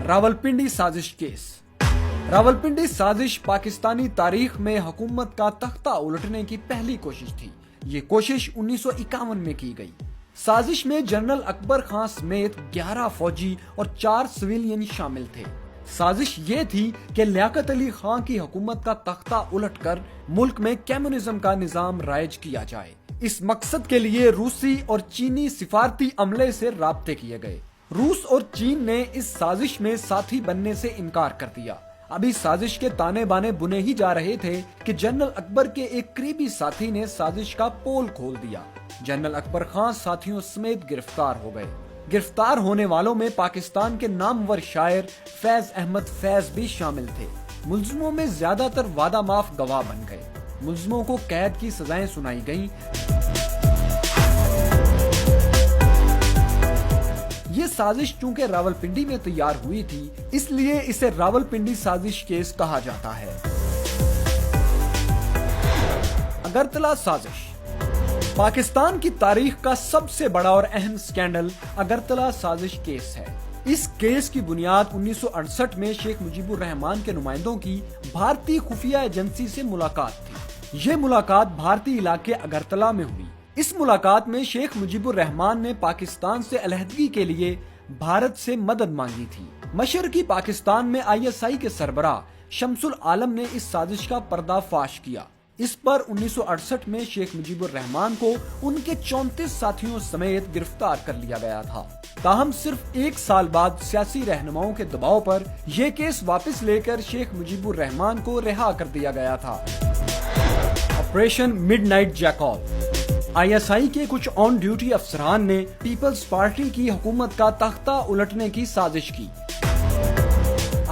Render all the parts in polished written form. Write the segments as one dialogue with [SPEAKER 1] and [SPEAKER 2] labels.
[SPEAKER 1] रावलपिंडी साजिश केस। रावलपिंडी साजिश पाकिस्तानी तारीख में हुकूमत का तख्ता उलटने की पहली कोशिश थी। ये कोशिश 1951 में की गई। साजिश में जनरल अकबर खान समेत 11 फौजी और 4 सिविलियन शामिल थे। साजिश ये थी कि लियाकत अली खान की हुकूमत का तख्ता उलटकर मुल्क में कम्युनिज्म का निजाम राइज किया जाए। इस मकसद के लिए रूसी और चीनी सिफारती अमले से राब्ते किए गए। रूस और चीन ने इस साजिश में साथी बनने से इनकार कर दिया। अभी साजिश के ताने बाने बुने ही जा रहे थे कि जनरल अकबर के एक करीबी साथी ने साजिश का पोल खोल दिया। जनरल अकबर खान साथियों समेत गिरफ्तार हो गए। गिरफ्तार होने वालों में पाकिस्तान के नामवर शायर फैज अहमद फैज भी शामिल थे। मुल्जिमों में ज्यादातर वादा माफ गवाह बन गए। मुल्जिमों को कैद की सजाएं सुनाई गईं। ये साजिश चूंकि रावलपिंडी में तैयार हुई थी, इसलिए इसे रावलपिंडी साजिश केस कहा जाता है। अगरतला साजिश पाकिस्तान की तारीख का सबसे बड़ा और अहम स्कैंडल अगरतला साजिश केस है। इस केस की बुनियाद 1968 में शेख मुजीबुर रहमान के नुमाइंदों की भारतीय खुफिया एजेंसी से मुलाकात थी। ये मुलाकात भारतीय इलाके अगरतला में हुई। इस मुलाकात में शेख मुजीबुर रहमान ने पाकिस्तान से अलहदगी के लिए भारत से मदद मांगी थी। मशरकी पाकिस्तान में ISI के सरबराह शमसुल आलम ने इस साजिश का पर्दाफाश किया। इस पर 1968 में शेख मुजीबुर रहमान को उनके 34 साथियों समेत गिरफ्तार कर लिया गया था। ताहम सिर्फ 1 साल बाद सियासी रहनुमाओं के दबाव पर यह केस वापस लेकर शेख मुजीबुर रहमान को रिहा कर दिया गया था। ऑपरेशन मिडनाइट जैकॉल ISI के कुछ ऑन ड्यूटी अफसरान ने पीपल्स पार्टी की हुकूमत का तख्ता उलटने की साजिश की।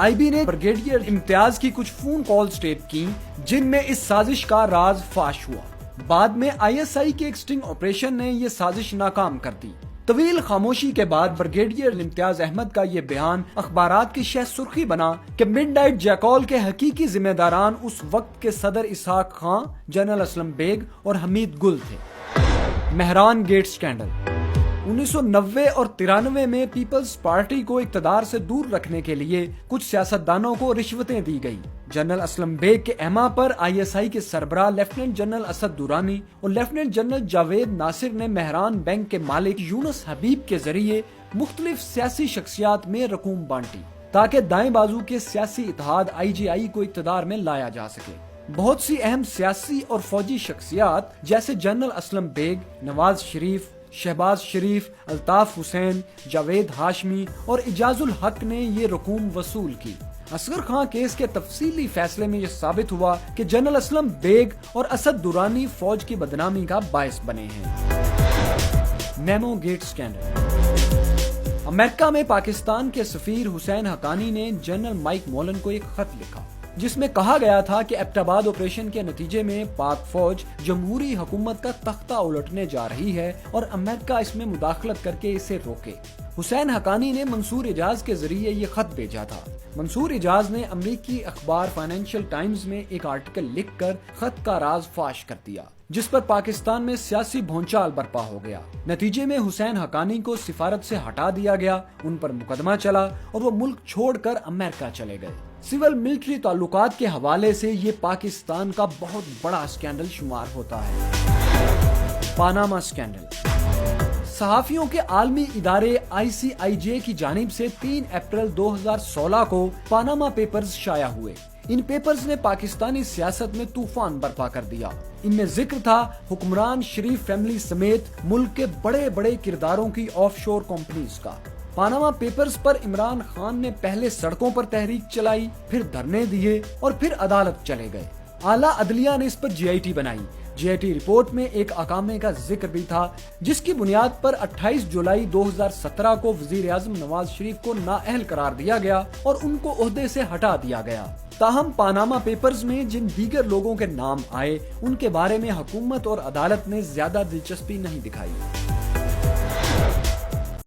[SPEAKER 1] IB ने ब्रिगेडियर इम्तियाज की कुछ फोन कॉल्स टेप की, जिनमें इस साजिश का राज फाश हुआ। बाद में ISI के एक स्टिंग ऑपरेशन ने ये साजिश नाकाम कर दी। तवील खामोशी के बाद ब्रिगेडियर इम्तियाज अहमद का ये बयान अखबारात की शह सुर्खी बना कि मिडनाइट जैकॉल के हकीकी जिम्मेदारान उस वक्त के सदर इसहाक खान, जनरल असलम बेग और हमीद गुल थे। मेहरान गेट स्कैंडल 1990 और 93 में पीपल्स पार्टी को इक्तदार से दूर रखने के लिए कुछ सियासतदानों को रिश्वतें दी गई। जनरल असलम बेग के एमा पर ISI के सरबराह लेफ्टिनेंट जनरल असद दुरानी और लेफ्टिनेंट जनरल जावेद नासिर ने मेहरान बैंक के मालिक यूनुस हबीब के जरिए मुख्तलिफ सियासी शख्सियात में रकूम बांटी, ताकि दाएं बाजू के सियासी इत्तेहाद IGI को इक्तदार में लाया जा सके। बहुत सी अहम सियासी और फौजी शख्सियात जैसे जनरल असलम बेग, नवाज शरीफ, शहबाज शरीफ, अल्ताफ हुसैन, जावेद हाशमी और इजाजुल हक ने ये रकूम वसूल की। असगर खां केस के तफसीली फैसले में यह साबित हुआ कि जनरल असलम बेग और असद दुरानी फौज की बदनामी का बायस बने हैं। मेमो गेट स्कैंडल अमेरिका में पाकिस्तान के सफीर हुसैन हकानी ने जनरल माइक मोलन को एक खत लिखा, जिसमें कहा गया था कि एबटाबाद ऑपरेशन के नतीजे में पाक फौज जमहूरी हुकूमत का तख्ता उलटने जा रही है और अमेरिका इसमें मुदाखलत करके इसे रोके। हुसैन हकानी ने मंसूर इजाज के जरिए ये खत भेजा था। मंसूर इजाज ने अमेरिकी अखबार फाइनेंशियल टाइम्स में एक आर्टिकल लिखकर खत का राज फाश कर दिया, जिस पर पाकिस्तान में सियासी भौंचाल बर्पा हो गया। नतीजे में हुसैन हकानी को सिफारत से हटा दिया गया, उन पर मुकदमा चला और वो मुल्क छोड़कर अमेरिका चले गए। सिविल मिलिट्री ताल्लुकात के हवाले से ये पाकिस्तान का बहुत बड़ा स्कैंडल शुमार होता है। पानामा स्कैंडल सहाफियों के आलमी इदारे ICIJ की जानिब से 3 अप्रैल 2016 को पानामा पेपर्स शाया हुए। इन पेपर्स ने पाकिस्तानी सियासत में तूफान बर्पा कर दिया। इनमें जिक्र था हुक्मरान शरीफ फैमिली समेत मुल्क के बड़े बड़े किरदारों की ऑफशोर कंपनीज का। पानामा पेपर्स पर इमरान खान ने पहले सड़कों पर तहरीक चलाई, फिर धरने दिए और फिर अदालत चले गए। आला अदलिया ने इस पर GIT बनाई। GIT रिपोर्ट में एक अकामे का जिक्र भी था, जिसकी बुनियाद पर 28 जुलाई 2017 को वजीर आजम नवाज शरीफ को नाअहल करार दिया गया और उनको ओहदे से हटा दिया गया। ताहम पानामा पेपर्स में जिन दीगर लोगों के नाम आए, उनके बारे में हुकूमत और अदालत ने ज्यादा दिलचस्पी नहीं दिखाई।